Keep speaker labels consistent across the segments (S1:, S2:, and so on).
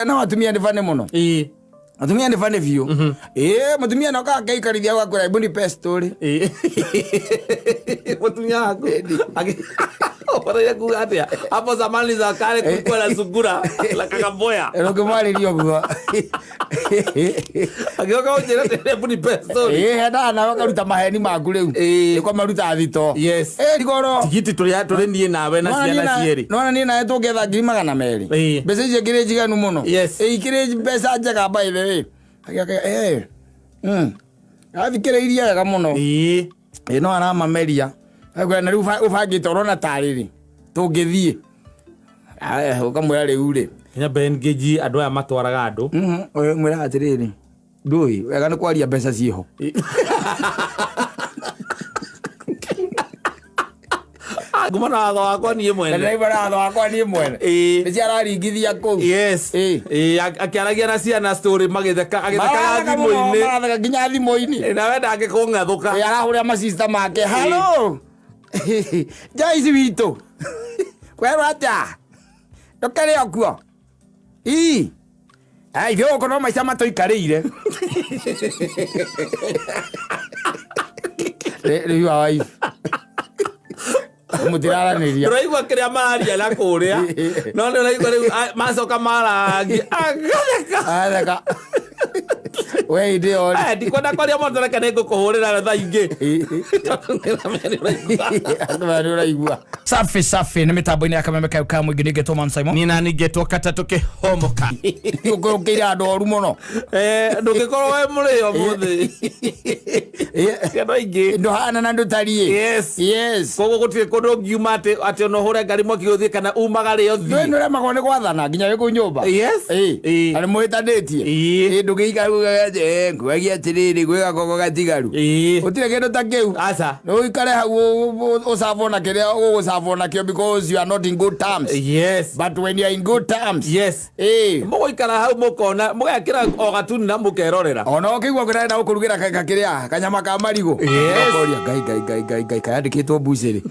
S1: Na atumia ni fane muno. Atumia ni fane view. Mutumia no ka kai karithia gwa kura ibundi pe story.
S2: Mutumia wako. Para ya kuatia. Hapo zamani za kale kulikuwa na sungura la Kakamboya.
S1: Kumali ndio kwa.
S2: Agioka ujira tele ibundi pe story.
S1: Hada na wakaruta maheni maku riu. Kwa maruta thito.
S2: Yes.
S1: Ligoro.
S2: Tigiti turi nie nawe na ciana cieri.
S1: Nona ni na tugetha 200,000. Bese je kire jiganu muno.
S2: Yes.
S1: Kire besa jaga by the way. Athikire iria wega muno. No arama meria. Agwa na riu ubangite urona tariri. Tungithie. Ukamwira riu ri.
S2: Nya Ben Geji andu aya matwaraga andu.
S1: Oyo mwira atiriri. Ndui wega ni kwaria mbeca ciho.
S2: Gumana watho wakwa nie mwene.
S1: Na ibara watho wakwa nie mwene. Ni araringithia ku.
S2: Yes. Akiaragia na ciana story magitheka agitheka thimo-ini.
S1: Maratheka nginya thimo-ini.
S2: Na wenda angikung'ethuka.
S1: Arahuria ma sister make. Hello. Joyce wito. Kwero atia. Ndokere okuo. Ai thio kono maica matoikarire. Riu wife. Mutiraraniria.
S2: Turaigua kiria mararia la kuria. No ndiraigua riu macoka marangi.
S1: Atheka. We ndio.
S2: Ndikwenda kwaria moto reke nigukuhurira tha ingi.
S1: Uraigua. Safi ni mitambo-ini ya Kameme Kauka mwingi ningetwo Man Simon.
S2: Nina ningetwo kata tukihomoka.
S1: Ukirukira andu oru muno.
S2: Ndugikorwo we murio muthi. Kana ingi.
S1: Ndo hana na ndutarie.
S2: Yes. Kogo gutire kundu ngiuma ati no hure ngari mo kiuthi kana umagare othi.
S1: Ndu nure magone gwathana nginya we nyumba.
S2: Yes.
S1: Ari muhitanditie. Ndugiika ngwagia atiriri gwika gogo gatigaru. Utire kindu ta kiu.
S2: Asa.
S1: No ikare hau usavona kiria usavona kio because you are not in good terms.
S2: Yes.
S1: But when you are in good terms.
S2: Yes. Mugo ikara hau mukona mugakira o gatuni na mukerorera.
S1: Ona ukigwa kwenda ukurugira kiria kanyama ka marigo.
S2: Yes.
S1: Gai kayandikitwo buciri.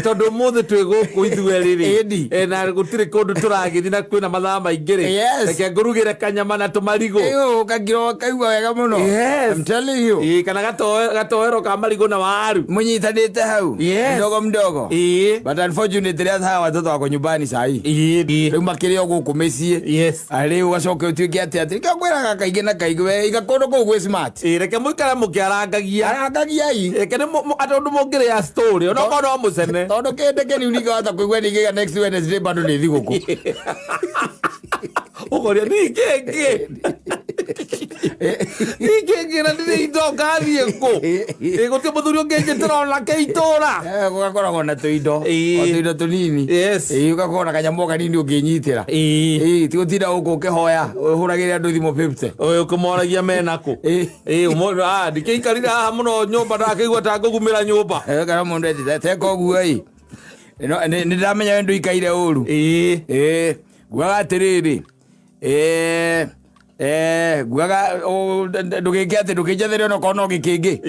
S2: Tondu muthe twi guku ithue riri na gutire kundu turagithi na kwina mathaa maingi ri reke ngurugire kanyama na tumarigo
S1: kagiro kaigua wega muno. I'm telling you.
S2: Kana gatoero ka marigo na waru
S1: munyitanite hau mdogo. But unfortunately hawa watoto wako nyumbani sahi. Riu makirio guku micii. Ari ugacoke utuike ati kakwiraga kaingi na kaingi we igakundu kuu gwi smart.
S2: Reke muikara mukiarangagia reke atondu mungire ya story no kono mucene
S1: tondu kende keni unika hata kuigwa ningiga next Wednesday bado ni thiguku.
S2: Ukoria ni kenge na ndi ndogathie ku gutie muthuri ungenje turona keitura
S1: gugakoragwo na tuindo tunini. Ugakorwo na kanyamũ kanini ũngĩnyitĩra tigutinda gũkũ ũkĩhoya ũhũragĩre andũ thimũ 50
S2: ũyũ ũkĩmoragia menaku ndikĩikarire haha mũno nyũmba ndakĩigua ta ngũgumĩra nyũmba
S1: kana mũndũ etĩte teka ũguo nĩndĩramenya we ndũikaire ũru nguaga atĩrĩrĩ guaga ndugike ati ndukijathere no kono gikingi.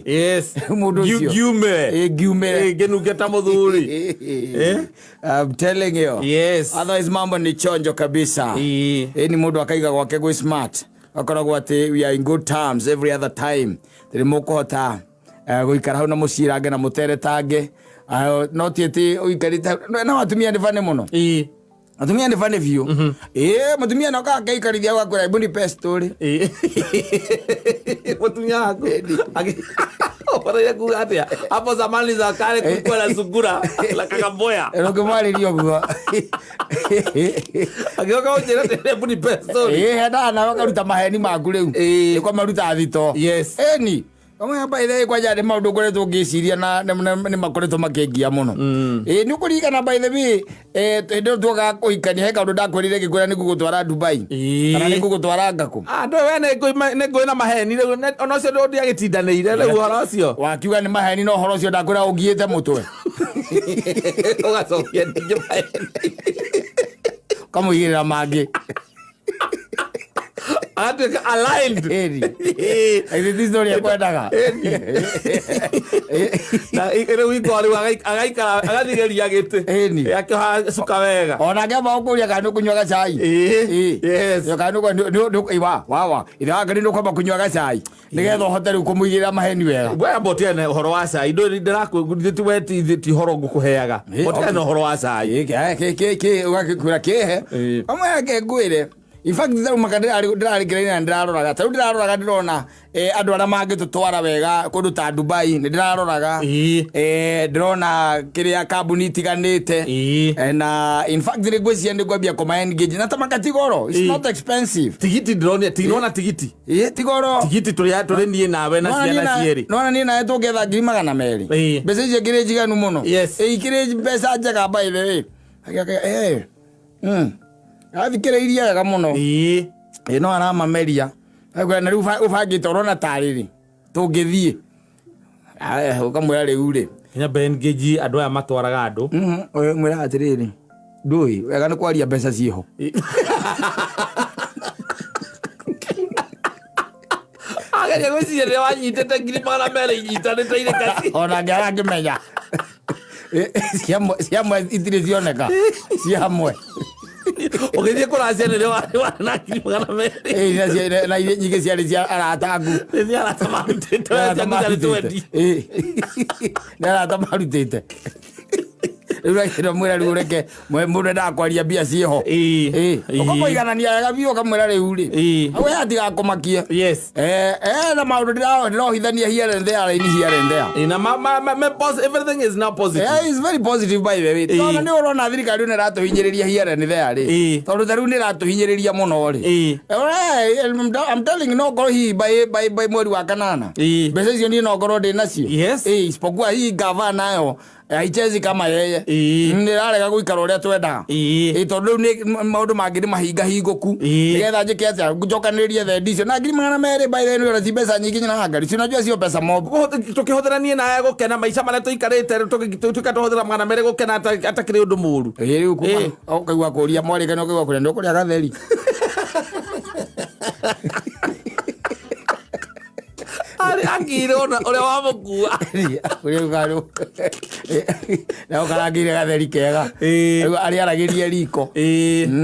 S2: Yes.
S1: Mundu ucio
S2: giume genuke ta muthuri.
S1: I'm telling you.
S2: Yes.
S1: Otherwise mambo ni chonjo kabisa. Ni mundu akaiga gwake gwi smart akoragwo ati we are in good terms every other time tiri mukuhota guikara hau na mucirange na muteretange no tieti uikarita na atumia ni fane muno. Atumia ni fane view. Mutumia no ka kai karithia gwa kura ibundi pe story.
S2: Mutumia wako. Para ya kuatia. Hapo zamani za kale kulikuwa na sungura la Kakamboya.
S1: Kumali ndio kwa.
S2: Agioka ujira tele ibundi pe story.
S1: Hada na wakaruta maheni maku riu. Kwa maruta thito.
S2: Yes.
S1: Ni kama hapa ile kwa jade maundu ngoretwo ngiciria na ni makoretwo makengia muno. Ni ukurigana by the way ndo twoga kuikania he kaundu ndakwirire gikwira ni gugutwara Dubai kana ni gugutwara Ngaku.
S2: Ndo we ne ngwina maheni ona cio ndo ndiagitindanire riu horo cio
S1: wakiuga ni maheni no horo cio ndakwira ungiite mutwe
S2: ugacokia ndingi maheni
S1: kamuigirira mangi
S2: Agatuĩka aligned.
S1: This story yakwendaga.
S2: Na rĩu Igor agaikara agathigeria gĩtĩ. Akĩhacuka wega.
S1: Ona ngĩamba gũkũria kana nĩũkũnyua gacai.
S2: Yes.
S1: Kana wa ithe wake nĩũkwamba kũnyua gacai nĩgetha ũhote rĩu kũmũigĩrĩra maheni wega.
S2: Gwaya botiane ũhoro wa cai. Ndĩrakwĩra ti ũhoro ngũkũheaga. Botiane ũhoro wa cai.
S1: Ũgakĩkwĩra kĩhe. Amwe yake ngwĩre. In fact ndarumaka ndĩrarĩkĩrĩria ndĩraroraga. Tarĩu ndĩraroraga ndĩrona andũ arĩa mangĩtũtwara wega kũndũ ta Dubai nĩndĩraroraga. Ndĩrona kĩrĩa kambuni itiganĩte. Na in fact ngwĩciria nĩngwambia kũma-engage na ta makatigoro. It's not expensive.
S2: Tigiti ndĩrona tigiti.
S1: Tigoro.
S2: Tigiti tũrĩ niĩ nawe na ciana cierĩ.
S1: Nona niĩ nawe tũngetha 200,000. Mbeca icio ngĩrĩ njiganu mũno. Ikĩrĩ mbeca njega by the way. Athikĩrĩirie wega mũno. No aramameria. Na rĩu ũbangĩte ũrona tarĩrĩ tũngĩthiĩ. Ũkamwĩra rĩu rĩ.
S2: Kinya engage andũ aya matwaraga andũ.
S1: Mwĩra atĩrĩrĩ. Ndũĩ wega nĩ kwaria mbeca ciĩho.
S2: Ageria gwĩciria rĩrĩa wanyitĩte 200,000 inyitanĩte irĩ kaci.
S1: Ona ngĩmenya. Ciamwe itirĩ cioneka. Ciamwe.
S2: Ũgĩthiĩ kũracia nĩrĩo warĩ na 200,000.
S1: Na nyingĩ ciarĩ cia aratangu.
S2: Nĩ arata marutĩte.
S1: Nĩ arata marutĩte. Rĩu mwĩra rĩu reke mũndũ ndakwaria mbia ciĩho. Ũkamũiganania wega biũ ũkamwĩra rĩu rĩ. Awe atigakũmakie. Na maũndũ ndĩrohithania here and there raini here and there.
S2: Everything is now positive.
S1: It's very positive by the way. Tondũ nĩ ũrona thirikari nĩ ĩratũhinyĩrĩria here and there rĩ. Tondũ rĩu nĩ ĩratũhinyĩrĩria mũno rĩ. I'm telling you no ngorwo hihi by mweri wa kanana. Mbeca icio niĩ no ngorwo ndĩ nacio. Isipokuwa hii gava nayo haichezi kama yeye. Nĩrarega gũikara ũrĩa twendaga. Tondũ rĩu nĩ maũndũ mangĩ nĩ mahinga hingũku. Nĩgetha njĩke atĩa njokanĩrĩrie thendi icio. Na 200,000 by the way nĩ mbeca nyingĩ na ngari. Sinajua sio pesa mob.
S2: Tũkĩhũthĩra niĩ nawe gũkena maica marĩa tũikarĩte tũkatũhũthĩra 200,000 gũkena atakĩrĩ ũndũ mũũru.
S1: Rĩu ũkaigua kũria mwarĩkana ũkaigua kũrĩa nĩ ũkũrĩa gatheri.
S2: Angire ũrĩa wamũkua.
S1: Ũrĩa ũkarũ. Na ũkarangire gatheri kega. Arĩa aragĩrie riko.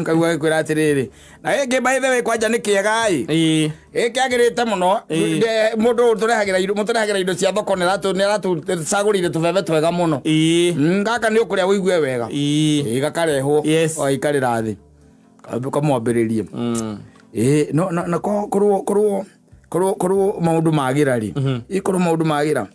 S1: Kaigua gĩkwĩra atĩrĩrĩ. Na gĩkĩ by the way kwanja nĩ kĩega ĩ. Kĩagĩrĩte mũno. Mũndũ mũtũrehagĩra indo cia thoko nĩratũcagũrire tũbebe twega mũno. Gaka nĩ ũkũrĩa wĩigue wega. Gakarehwo. Ikarĩra thĩ. Kamwambĩrĩrie. Na korwo maũndũ magira rĩ. Ikorwo maũndũ magira.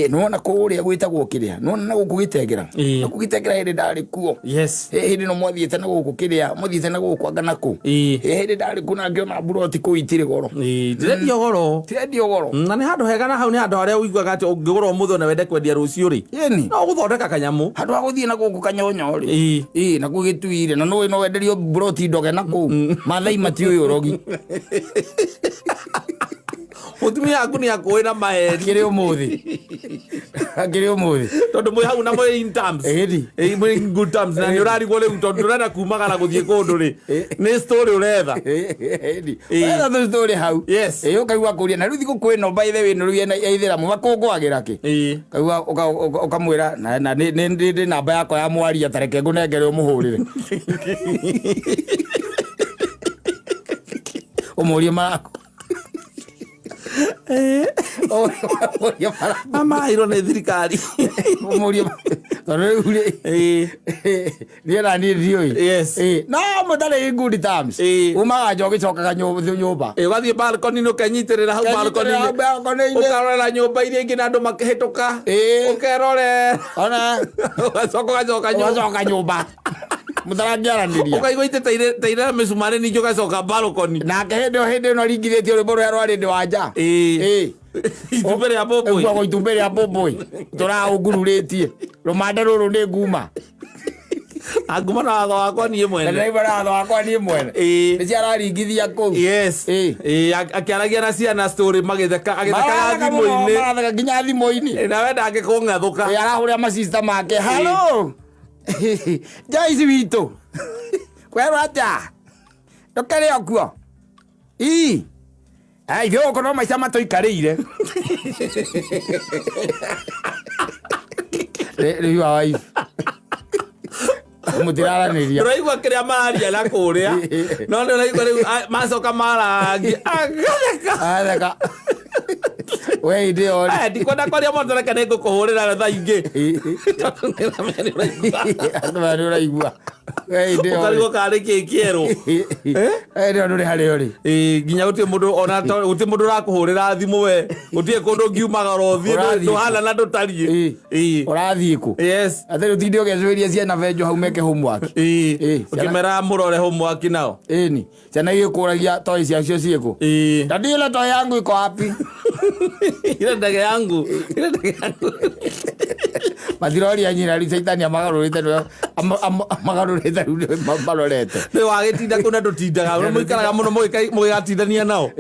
S1: Nona kũrĩa gwĩtagwo kĩrĩa. Nona na gũkũ Gĩtengera. Na Gĩtengera hĩndĩ ndarĩ kuo. Hĩndĩ no mwathiĩte na gũkũ kĩrĩa. Mwathiĩte na gũkũ anga nakũ. Hĩndĩ ndarĩ kuo na ngĩona mburoti kũu itirĩ goro.
S2: Tirendio goro.
S1: Tirendio goro.
S2: Na nĩ handũ hega na hau nĩ handũ harĩa ũiguaga atĩ ũngĩgũra ũmũthĩ na wende kwendia rũciũ rĩ. No gũthondeka kanyamũ. Handũ ha gũthiĩ na gũkũ Kanyonyo rĩ. Na kũu Gĩtui-rĩ. Na no wenderio mburoti ndoge na kũu. Maathai matiũĩ ũrogi. Mũtumia waku nĩ akũĩ na maheri. Akĩrĩ ũmũthĩ. Tondũ mwĩ hau na mwĩ in terms. Mwĩ in good terms. Na nĩ ũrarigwo rĩu tondũ ndũrenda kumagara gũthiĩ kũndũ rĩ. Nĩ story ũretha. Ũretha tu story hau. Ũkaigua kũria. Na rĩu thikũ kwĩno by the way nĩ rĩu ya Ithĩramu makũngũagĩra kĩ. Kaigua ũkamwĩra na nĩ namba yakwa ya mwaria tareke ngũnengere ũmũhũrĩre. Ũmũrie marako. Amairwo nĩ thirikari. Niĩ naniĩ ndiũĩ. No mũtarĩ in good terms. Umaga nja ũgĩcokaga nyũmba. Ũgathiĩ balcony-inĩ ũkenyitĩrĩra hau balcony-inĩ. Ũkarorera nyũmba iria ingĩ na andũ makĩhĩtũka. Ũkerorera. Ũgacoka nyũmba. Mũtarangĩaranĩria. Ũkaigua iteteire mĩcumarĩ ningĩ ũgacoka balcony. Nake hĩndĩ ĩno ringithĩtie rwĩmbo rũrĩa rwarĩ ndĩ wa nja. Itumbĩ rĩa mbũmbũi. Ũguo itumbĩ rĩa mbũmbũi. Tũraũngururĩtie. Rũmande rũrũ nĩ nguma. Nguma na watho wakwa niĩ mwene. Nĩ ciararingithia kũu. Akĩaragia na ciana story magĩthekaga thimũ-inĩ. Maratheka nginya thimũ-inĩ. Nawe ndangĩkũng'athũka. Arahũrĩra macista make. Halo. Joyce witũ. Kwerwo atĩa? Ndũkĩrĩ okuo.
S1: Ai yo kono maica matoikarire. Riu awai. Mutiraraniria.
S2: Raigua kiria mararia na kuria. No raigua macoka marangi.
S1: Atheka. We ndio ri.
S2: Ndikwenda kwaria mũndũ reke nĩngũkũhũrĩra thaa ingĩ.
S1: Andũ bado ũraigua. We ndio.
S2: Ũkarigwo karĩ kĩ kĩerũ.
S1: Ndio ndũrĩ harĩa ũrĩ.
S2: Nginya gũtirĩ mũndũ ona gũtirĩ mũndũ ũrakũhũrĩra thimũ we. Gũtirĩ kũndũ ngiumaga ũthiĩ ndũhana na ndũtariĩ.
S1: Ũrathiĩ kũ?
S2: Yes.
S1: Atĩ ũtinde ũgĩcũria ciana benjo hau meke homework.
S2: Ũkĩmera mũrore homework nao.
S1: Ni. Ciana igĩkũragia toy ciacio ciĩkũ. Dadi ile toy yangu iko wapi?
S2: Ile ndege yangu.
S1: Mathirori nyina ri Saitania magarũrĩte marorete.
S2: Nĩ wagĩtinda kuna ndũtindaga mũikaraga mũno mũgĩgatindania nao.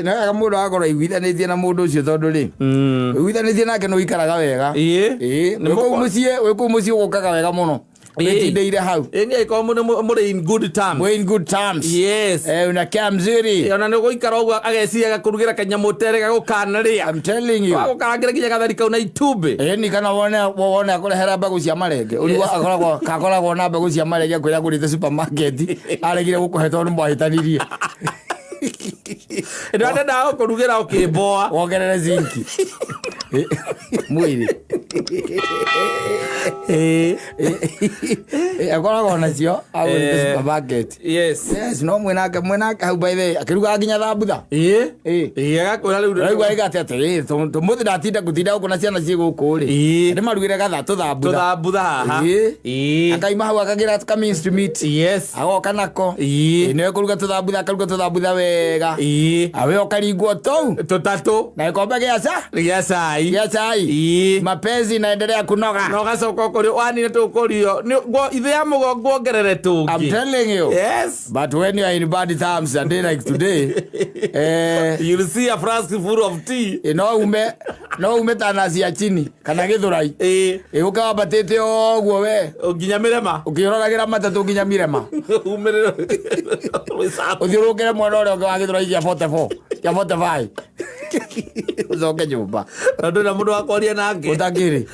S1: Na mũndũ akorwo iguithanĩtie na mũndũ ũcio tondũ rĩ iguithanĩtie nake no ikaraga wega. Nĩ kũu mũciĩ ũgũkaga wega mũno. Ndeire hau.
S2: Ĩngĩkorwo mũrĩ in good terms.
S1: We're in good terms.
S2: Yes.
S1: Una kamzuri.
S2: Ona nĩ gũikara ũguo ageciria kũrugĩra kanyamũ tere gagũkanarĩa.
S1: I'm telling you.
S2: Gũkarangĩra nginya gathari kau na itumbĩ.
S1: Ni kana wone akũrehera mbegũ cia marenge. Ũrĩa akoragwo na mbegũ cia marenge kwĩra gũrĩte supermarket. Aregire gũkũhe tondũ mwahĩtanirie.
S2: Ndĩrenda gũkũrugĩra ũkĩmboa.
S1: Wongerere zinki. Mwĩrĩ. Akoragwo nacio agũrĩte supermarket.
S2: Yes.
S1: No mwenake hau by the akĩruga nginya thambutha.
S2: Agakwĩra rĩu.
S1: Raigua igate atĩ tũmũthĩ ndatinda gũtinda gũkũ na ciana ciĩ gũkũ rĩ. Nĩ marugĩre gatha tũthambutha.
S2: Tũthambutha haha.
S1: Akaima hau akagira ka-minced meat.
S2: Yes.
S1: Agoka nako. Nĩwe kũruga tũthambutha akaruga tũthambutha wega. Awe ũkaringwo tou.
S2: Tũtatũ.
S1: Na gĩkombe gĩa cai. Gĩa cai. Mapenzi inaendelea kunoga.
S2: No gacoka ũkũrĩo wanine tũkũrio. Ithĩa mũgongo ongerere tũngĩ.
S1: I'm telling you.
S2: Yes.
S1: But when you are in bad times a day like today,
S2: you'll see a flask full of tea.
S1: No ume tanasi ya chini kana githurai. Ukawa batete oguo we.
S2: Nginya Mirema.
S1: Ukiroragĩra matatũ nginya Mirema.
S2: Umĩrĩro.
S1: Ũthiũrũkĩre mwena ũrĩa ũngĩ wa gĩthũrai gĩa 44 gĩa 45. Ucoke nyũmba.
S2: Na ndũrĩ na mũndũ wa kwaria nake.
S1: Ũtakĩrĩ.